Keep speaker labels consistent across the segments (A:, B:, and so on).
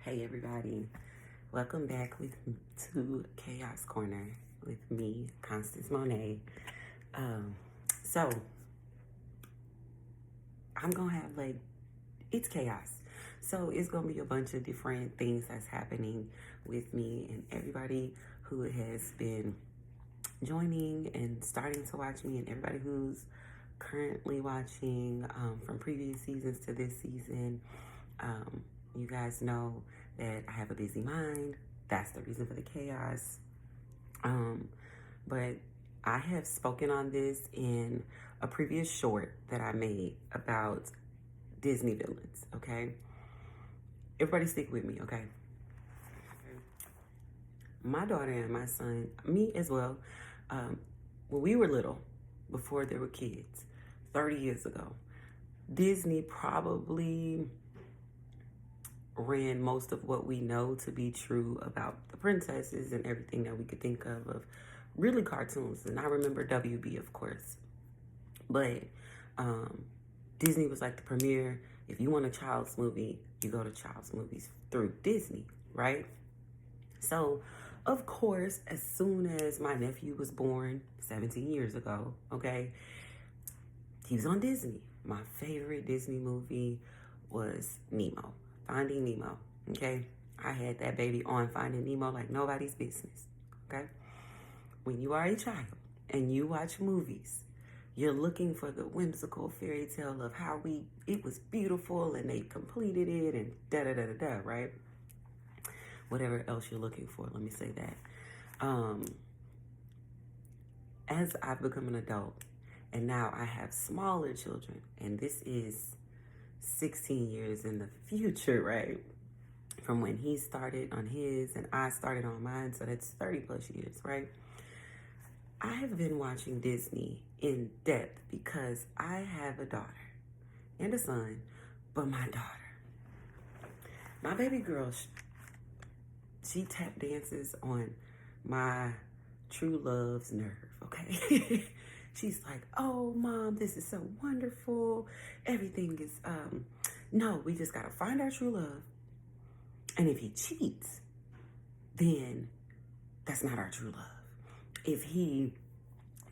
A: Hey everybody, welcome back to Chaos Corner with me, Constance Monet. Um, so I'm gonna have it's chaos. So it's gonna be a bunch of different things that's happening with me and everybody who has been joining and starting to watch me, and everybody who's currently watching from previous seasons to this season. You guys know that I have a busy mind. That's the reason for the chaos. But I have spoken on this in a previous short that I made about Disney villains, okay? Everybody stick with me, okay? My daughter and my son, me as well, when we were little, before there were kids, 30 years ago, Disney probably ran most of what we know to be true about the princesses and everything that we could think of really cartoons. And I remember WB, of course. But Disney was like the premiere. If you want a child's movie, you go to child's movies through Disney, right? So, of course, as soon as my nephew was born 17 years ago, okay, he was on Disney. My favorite Disney movie was Nemo, Finding Nemo, okay? I had that baby on Finding Nemo like nobody's business, okay? When you are a child and you watch movies, you're looking for the whimsical fairy tale of how it was beautiful and they completed it and da-da-da-da-da, right? Whatever else you're looking for, let me say that. As I've become an adult, and now I have smaller children, and this is 16 years in the future, right? From when he started on his and I started on mine, so that's 30 plus years, right? I have been watching Disney in depth because I have a daughter and a son, but my daughter, my baby girl, she tap dances on my true love's nerve, okay? She's like, oh, Mom, this is so wonderful. Everything is, no, we just gotta find our true love. And if he cheats, then that's not our true love. If he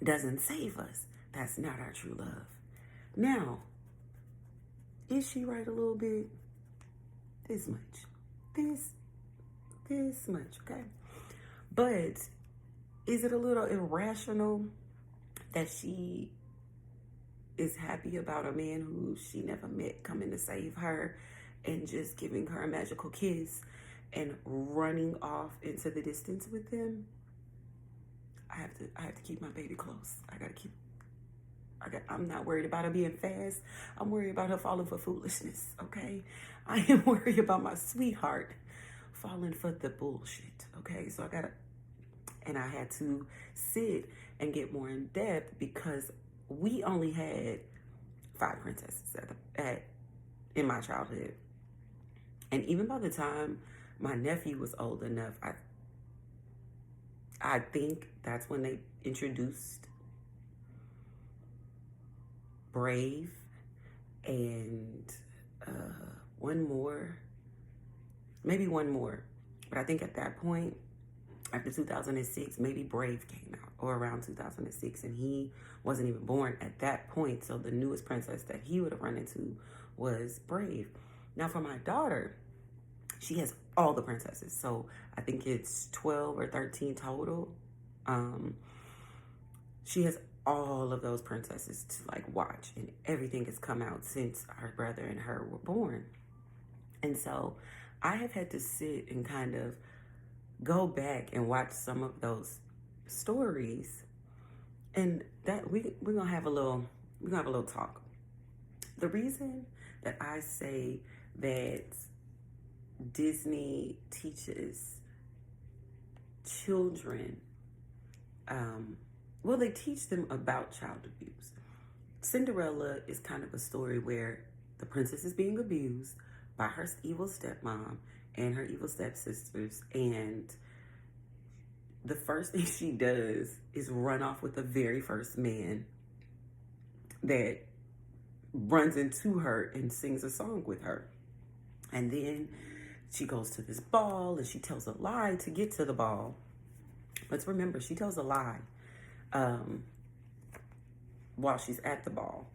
A: doesn't save us, that's not our true love. Now, is she right a little bit? This much. This much, okay? But is it a little irrational that she is happy about a man who she never met coming to save her and just giving her a magical kiss and running off into the distance with him? I have to keep my baby close. I'm not worried about her being fast. I'm worried about her falling for foolishness, okay? I am worried about my sweetheart falling for the bullshit, okay? So I had to sit and get more in depth because we only had 5 princesses in my childhood. And even by the time my nephew was old enough, I think that's when they introduced Brave and maybe one more. But I think at that point, after 2006, maybe Brave came out, or around 2006, and he wasn't even born at that point. So the newest princess that he would have run into was Brave. Now for my daughter, she has all the princesses. So I think it's 12 or 13 total. She has all of those princesses to watch, and everything has come out since her brother and her were born. And so I have had to sit and kind of go back and watch some of those stories, and that we're gonna have a little talk. The reason that I say that Disney teaches children, they teach them about child abuse. Cinderella is kind of a story where the princess is being abused by her evil stepmom and her evil stepsisters, and the first thing she does is run off with the very first man that runs into her and sings a song with her. And then she goes to this ball and she tells a lie to get to the ball. Let's remember, she tells a lie while she's at the ball.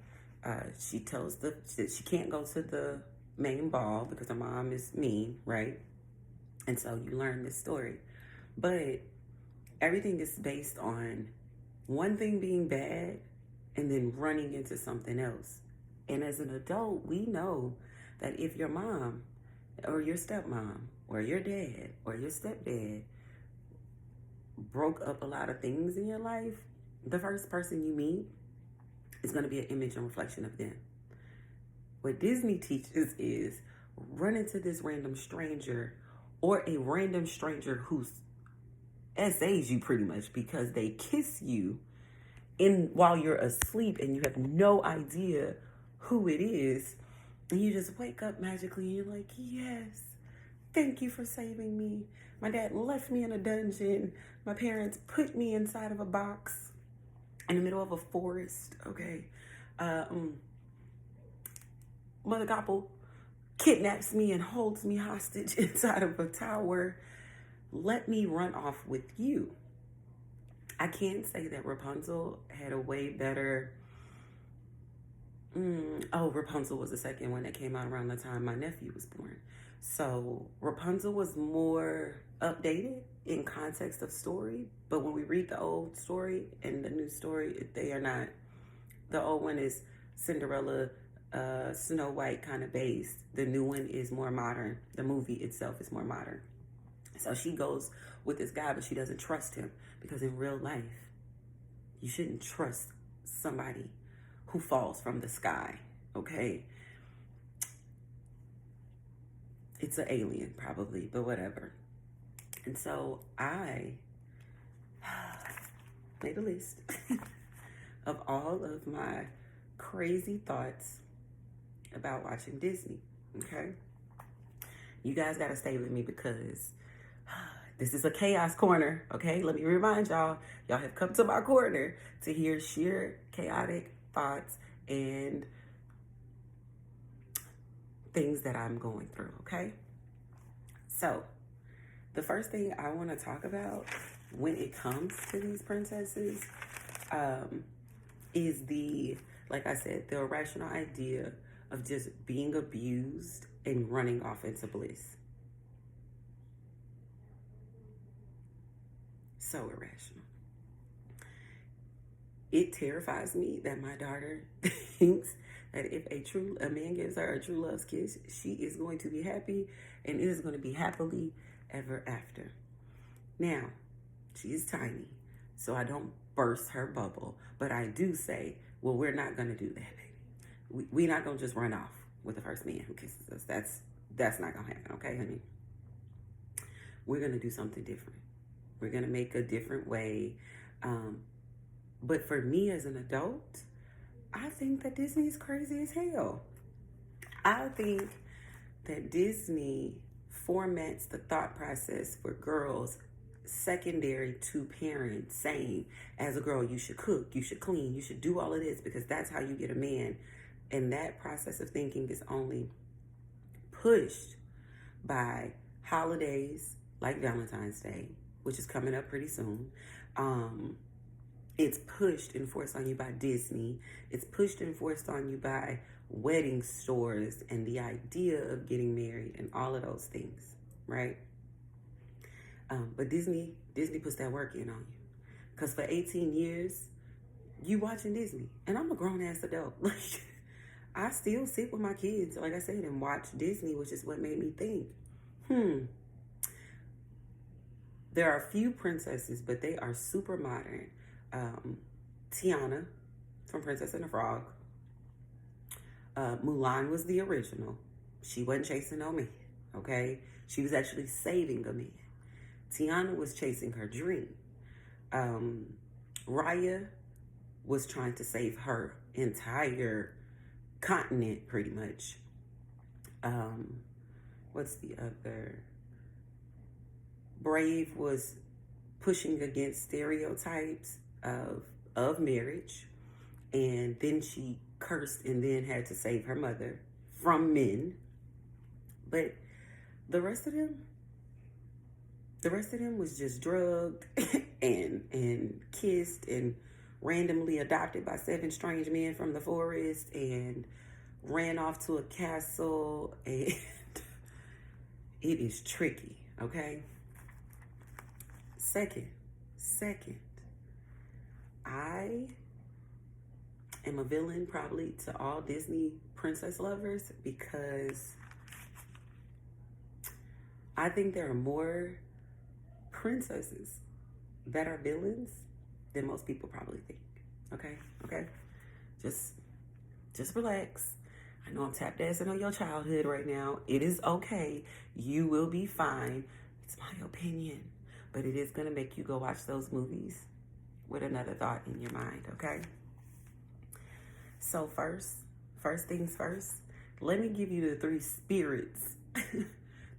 A: She tells that she can't go to the main ball because her mom is mean, right? And so you learn this story. But everything is based on one thing being bad and then running into something else. And as an adult, we know that if your mom or your stepmom or your dad or your stepdad broke up a lot of things in your life, the first person you meet is going to be an image and reflection of them. What Disney teaches is run into this random stranger or a random stranger who's essays you pretty much because they kiss you while you're asleep and you have no idea who it is, and you just wake up magically and you're like, yes, thank you for saving me. My dad left me in a dungeon. My parents put me inside of a box in the middle of a forest, okay? Mother Goppel kidnaps me and holds me hostage inside of a tower. Let me run off with you. I can't say that Rapunzel had a way better... Rapunzel was the second one that came out around the time my nephew was born. So Rapunzel was more updated in context of story. But when we read the old story and the new story, they are not. The old one is Cinderella, Snow White kind of based. The new one is more modern. The movie itself is more modern. So she goes with this guy, but she doesn't trust him because in real life, you shouldn't trust somebody who falls from the sky, okay? It's an alien probably, but whatever. And so I made a list of all of my crazy thoughts about watching Disney, okay? You guys got to stay with me because this is a chaos corner, okay? Let me remind y'all, y'all have come to my corner to hear sheer chaotic thoughts and things that I'm going through, okay? So, the first thing I want to talk about when it comes to these princesses is like I said, the irrational idea of just being abused and running off into bliss. So irrational. It terrifies me that my daughter thinks that if a man gives her a true love's kiss, she is going to be happy and it is going to be happily ever after. Now, she is tiny, so I don't burst her bubble, but I do say, well, we're not going to do that, baby. We're not going to just run off with the first man who kisses us. That's not going to happen, okay, honey? We're going to do something different. We're going to make a different way. But for me as an adult, I think that Disney is crazy as hell. I think that Disney formats the thought process for girls secondary to parents saying, as a girl, you should cook, you should clean, you should do all of this because that's how you get a man. And that process of thinking is only pushed by holidays like Valentine's Day, which is coming up pretty soon. It's pushed and forced on you by Disney. It's pushed and forced on you by wedding stores and the idea of getting married and all of those things, right? But Disney puts that work in on you. Because for 18 years, you watching Disney. And I'm a grown-ass adult. Like, I still sit with my kids, like I said, and watch Disney, which is what made me think, there are a few princesses, but they are super modern. Tiana from Princess and the Frog. Mulan was the original. She wasn't chasing no man, okay? She was actually saving a man. Tiana was chasing her dream. Raya was trying to save her entire continent, pretty much. What's the other? Brave was pushing against stereotypes of marriage, and then she cursed and then had to save her mother from men. But The rest of them, the rest of them was just drugged and kissed and randomly adopted by 7 strange men from the forest and ran off to a castle, and it is tricky, okay? Second, I am a villain probably to all Disney princess lovers because I think there are more princesses that are villains than most people probably think. Okay? Just relax. I know I'm tap dancing on your childhood right now. It is okay. You will be fine. It's my opinion. But it is going to make you go watch those movies with another thought in your mind, okay? So first things first, let me give you the 3 spirits,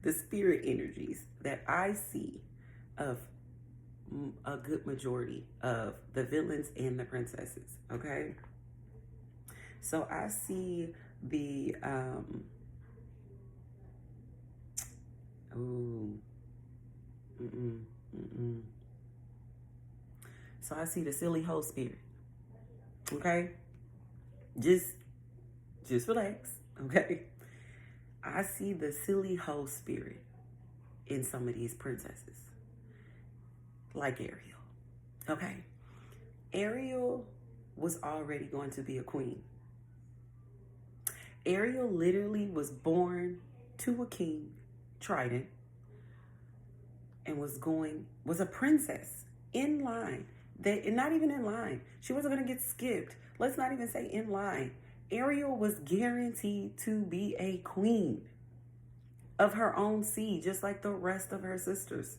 A: the spirit energies that I see of a good majority of the villains and the princesses, okay? So I see the, So I see the silly hoe spirit, okay? Just relax, okay? I see the silly hoe spirit in some of these princesses, like Ariel, okay? Ariel was already going to be a queen. Ariel literally was born to a king, Trident, and was a princess in line. Not even in line. She wasn't going to get skipped. Let's not even say in line. Ariel was guaranteed to be a queen of her own seed, just like the rest of her sisters.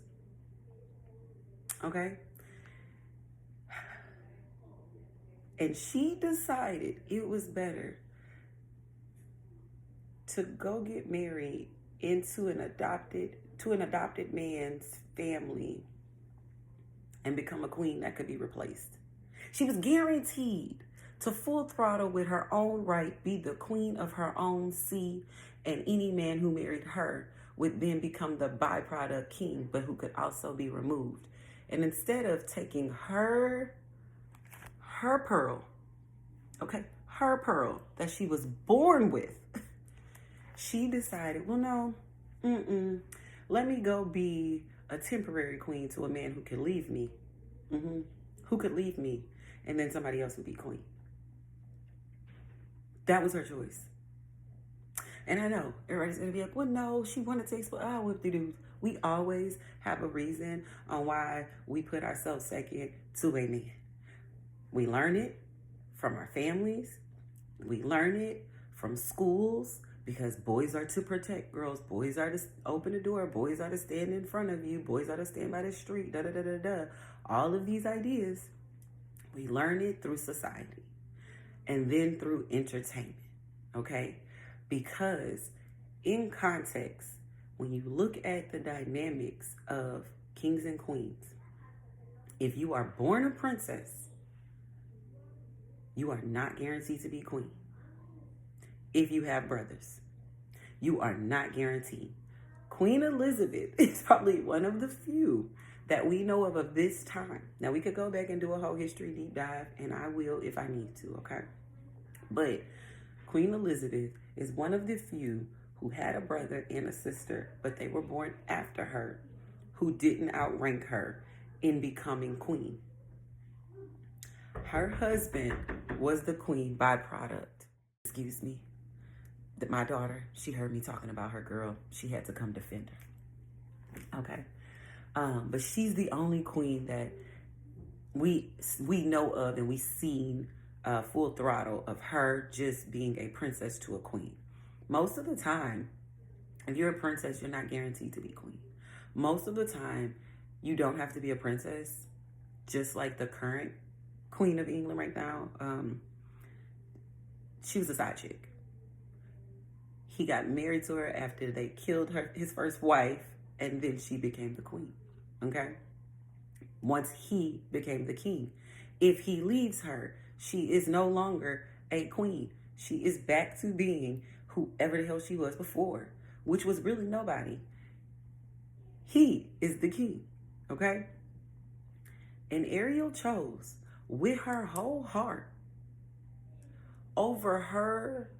A: Okay? And she decided it was better to go get married into an adopted man's family and become a queen that could be replaced. She was guaranteed to full throttle with her own right be the queen of her own seed, and any man who married her would then become the byproduct king, but who could also be removed. And instead of taking her pearl, okay, her pearl that she was born with, she decided, well, no, let me go be a temporary queen to a man who could leave me. Who could leave me, and then somebody else would be queen. That was her choice. And I know everybody's gonna be like, well, no, she wanted to explore. Whoop-de-doo. We always have a reason on why we put ourselves second to a man. We learn it from our families. We learn it from schools, because boys are to protect girls. Boys are to open the door. Boys are to stand in front of you. Boys are to stand by the street. All of these ideas, we learn it through society and then through entertainment, okay? Because in context, when you look at the dynamics of kings and queens, if you are born a princess, you are not guaranteed to be queen. If you have brothers, you are not guaranteed. Queen Elizabeth is probably one of the few that we know of this time. Now, we could go back and do a whole history deep dive, and I will if I need to, okay? But Queen Elizabeth is one of the few who had a brother and a sister, but they were born after her, who didn't outrank her in becoming queen. Her husband was the queen byproduct. Excuse me. My daughter, she heard me talking about her girl. She had to come defend her. Okay. But she's the only queen that we know of, and we've seen full throttle of her just being a princess to a queen. Most of the time, if you're a princess, you're not guaranteed to be queen. Most of the time, you don't have to be a princess, just like the current Queen of England right now. She was a side chick. He got married to her after they killed his first wife, and then she became the queen, okay? Once he became the king. If he leaves her, she is no longer a queen. She is back to being whoever the hell she was before, which was really nobody. He is the king, okay? And Ariel chose with her whole heart over her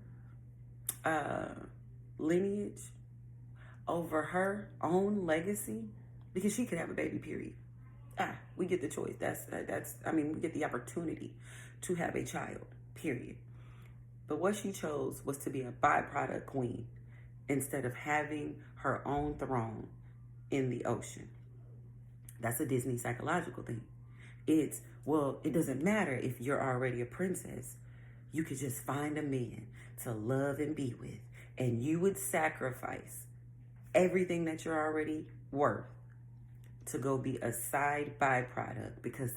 A: lineage, over her own legacy, because she could have a baby, period. We get the choice. We get the opportunity to have a child, period. But what she chose was to be a byproduct queen instead of having her own throne in the ocean. That's a Disney psychological thing. It doesn't matter if you're already a princess. You could just find a man to love and be with, and you would sacrifice everything that you're already worth to go be a side byproduct, because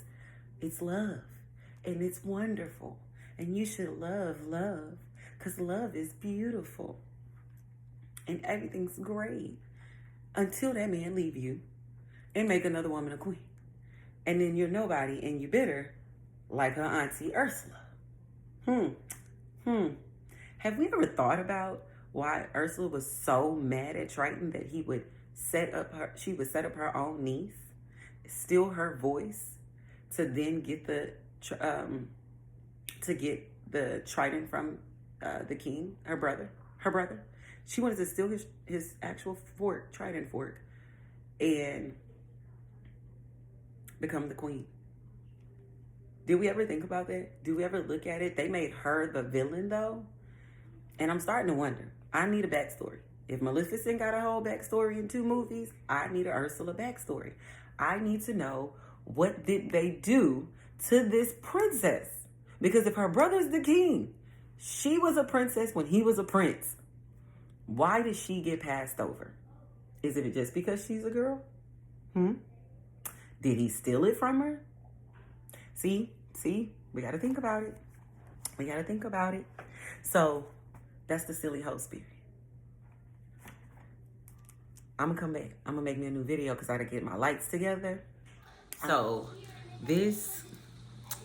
A: it's love and it's wonderful, and you should love because love is beautiful and everything's great until that man leave you and make another woman a queen, and then you're nobody and you're bitter like her auntie Ursula. Have we ever thought about why Ursula was so mad at Triton that she would set up her own niece, steal her voice, to then get the Triton from the king, her brother. She wanted to steal his actual Triton fork, and become the queen. Did we ever think about that? Do we ever look at it? They made her the villain, though. And I'm starting to wonder. I need a backstory. If Maleficent got a whole backstory in 2 movies, I need an Ursula backstory. I need to know, what did they do to this princess? Because if her brother's the king, she was a princess when he was a prince. Why did she get passed over? Is it just because she's a girl? Did he steal it from her? See, we got to think about it. So that's the silly hoe spirit. I'm going to come back. I'm going to make me a new video because I got to get my lights together. So this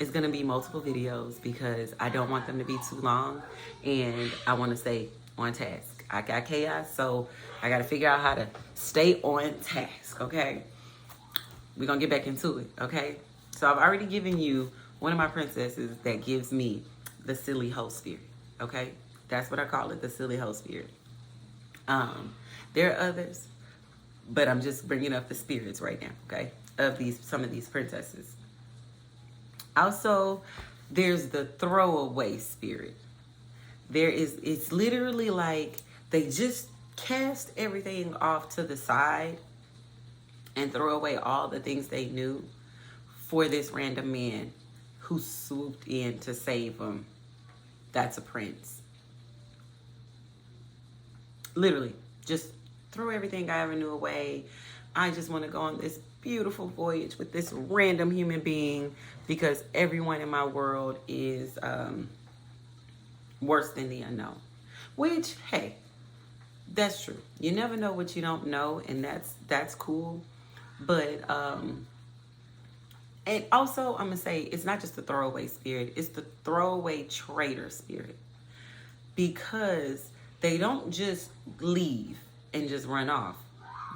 A: is going to be multiple videos because I don't want them to be too long, and I want to stay on task. I got chaos, so I got to figure out how to stay on task, okay? We're going to get back into it, okay? So I've already given you one of my princesses that gives me the silly hoe spirit, okay? That's what I call it, the silly hoe spirit. There are others, but I'm just bringing up the spirits right now, okay? Of some of these princesses. Also, there's the throwaway spirit. It's literally like they just cast everything off to the side and throw away all the things they knew for this random man who swooped in to save them. That's a prince. Literally, just throw everything I ever knew away. I just want to go on this beautiful voyage with this random human being because everyone in my world is worse than the unknown. Which, hey, that's true. You never know what you don't know, and that's cool. But and also I'm gonna say it's not just the throwaway spirit, it's the throwaway traitor spirit. Because they don't just leave and just run off.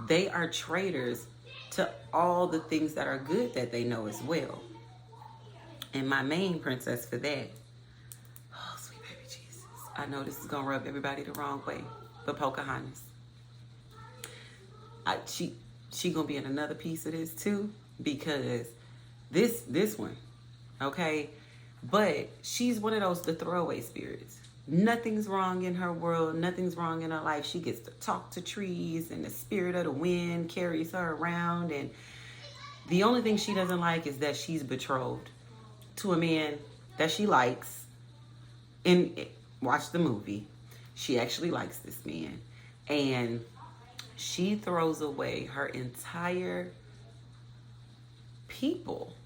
A: They are traitors to all the things that are good that they know as well. And my main princess for that, oh sweet baby Jesus, I know this is gonna rub everybody the wrong way, but Pocahontas. She gonna be in another piece of this too, because this one, okay, but she's one of those the throwaway spirits. Nothing's wrong in her world, nothing's wrong in her life. She gets to talk to trees, and the spirit of the wind carries her around, and the only thing she doesn't like is that she's betrothed to a man that she likes. And watch the movie, she actually likes this man, and she throws away her entire people.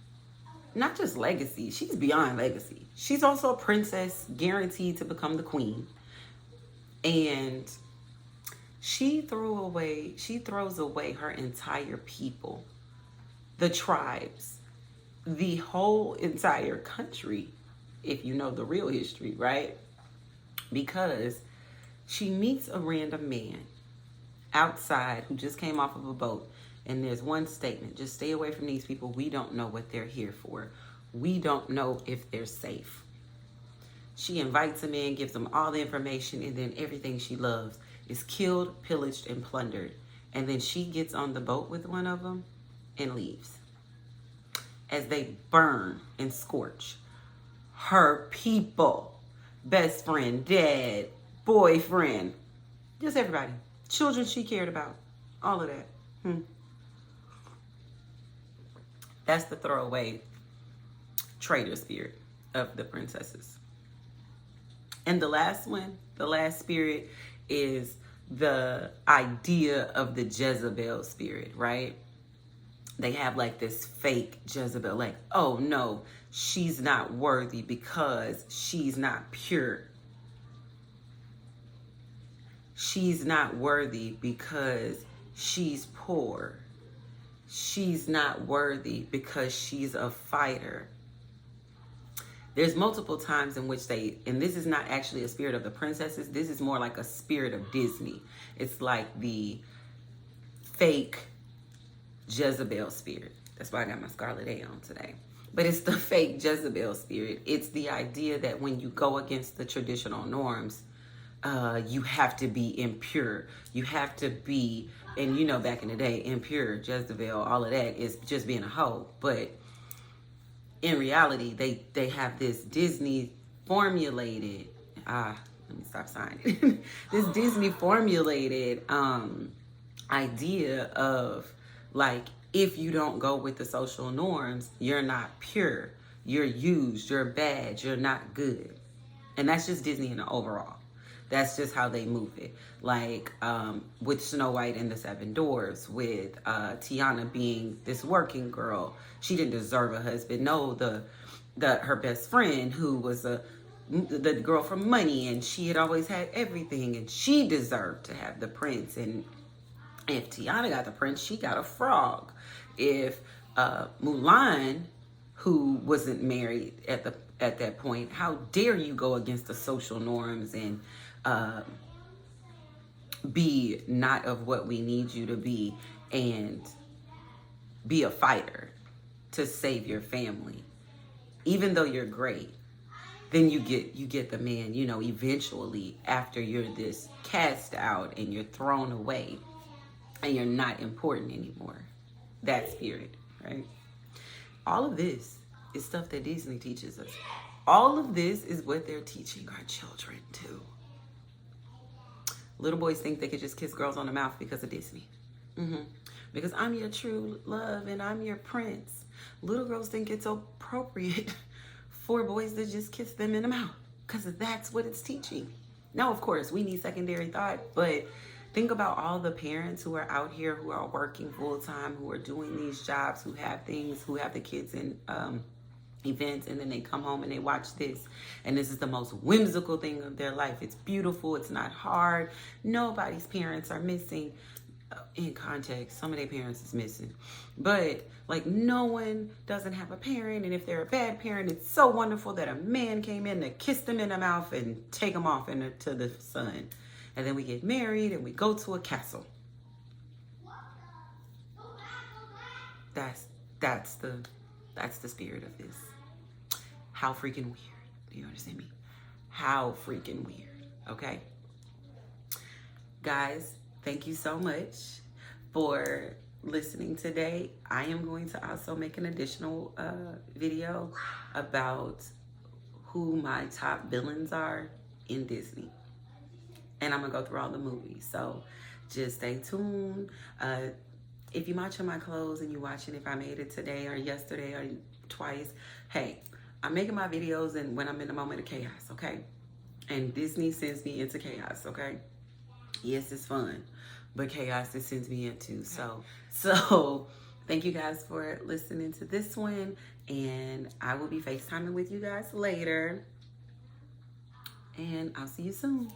A: Not just legacy. She's beyond legacy. She's also a princess guaranteed to become the queen. And she throws away her entire people, the tribes, the whole entire country, if you know the real history, right? Because she meets a random man outside who just came off of a boat, and there's one statement: just stay away from these people. We don't know what they're here for. We don't know if they're safe. She invites him in, gives him all the information, and then everything she loves is killed, pillaged, and plundered. And then she gets on the boat with one of them and leaves. As they burn and scorch her people, best friend, dad, boyfriend, just everybody. Children she cared about, all of that. That's the throwaway traitor spirit of the princesses. And the last one, the last spirit, is the idea of the Jezebel spirit, right? They have like this fake Jezebel, like, oh no, she's not worthy because she's not pure. She's not worthy because she's poor. She's not worthy because she's a fighter. There's multiple times in which and this is not actually a spirit of the princesses. This is more like a spirit of Disney. It's like the fake Jezebel spirit. That's why I got my Scarlet A on today. But it's the fake Jezebel spirit. It's the idea that when you go against the traditional norms, you have to be impure. You have to be, and you know, back in the day, impure, Jezebel, all of that is just being a hoe. But in reality, they have this Disney formulated, let me stop signing, this Disney formulated idea of like, if you don't go with the social norms, you're not pure, you're used, you're bad, you're not good. And that's just Disney in the overall. That's just how they move it. Like with Snow White and the Seven Dwarfs, with Tiana being this working girl. She didn't deserve a husband. No, her best friend who was the girl from Money, and she had always had everything, and she deserved to have the prince. And if Tiana got the prince, she got a frog. If Mulan, who wasn't married at that point, how dare you go against the social norms and be not of what we need you to be and be a fighter to save your family. Even though you're great, then you get the man, you know, eventually after you're this cast out and you're thrown away and you're not important anymore. That spirit, right? All of this is stuff that Disney teaches us. All of this is what they're teaching our children too. Little boys think they could just kiss girls on the mouth because of Disney. Because I'm your true love and I'm your prince. Little girls think it's appropriate for boys to just kiss them in the mouth because that's what it's teaching. Now, of course, we need secondary thought, but think about all the parents who are out here who are working full time, who are doing these jobs, who have things, who have the kids in events, and then they come home and they watch this, and this is the most whimsical thing of their life. It's beautiful, it's not hard. Nobody's parents are missing. In context, some of their parents is missing, but like no one doesn't have a parent, and if they're a bad parent, it's so wonderful that a man came in to kiss them in the mouth and take them off into the sun, and then we get married and we go to a castle. That's the spirit of this. How freaking weird. Do you understand me? How freaking weird. Okay? Guys, thank you so much for listening today. I am going to also make an additional video about who my top villains are in Disney. And I'm going to go through all the movies. So just stay tuned. If you're watching my clothes and you're watching if I made it today or yesterday or twice, hey, I'm making my videos and when I'm in a moment of chaos, okay? And Disney sends me into chaos, okay? Yes, it's fun, but chaos it sends me into. So thank you guys for listening to this one, and I will be FaceTiming with you guys later, and I'll see you soon.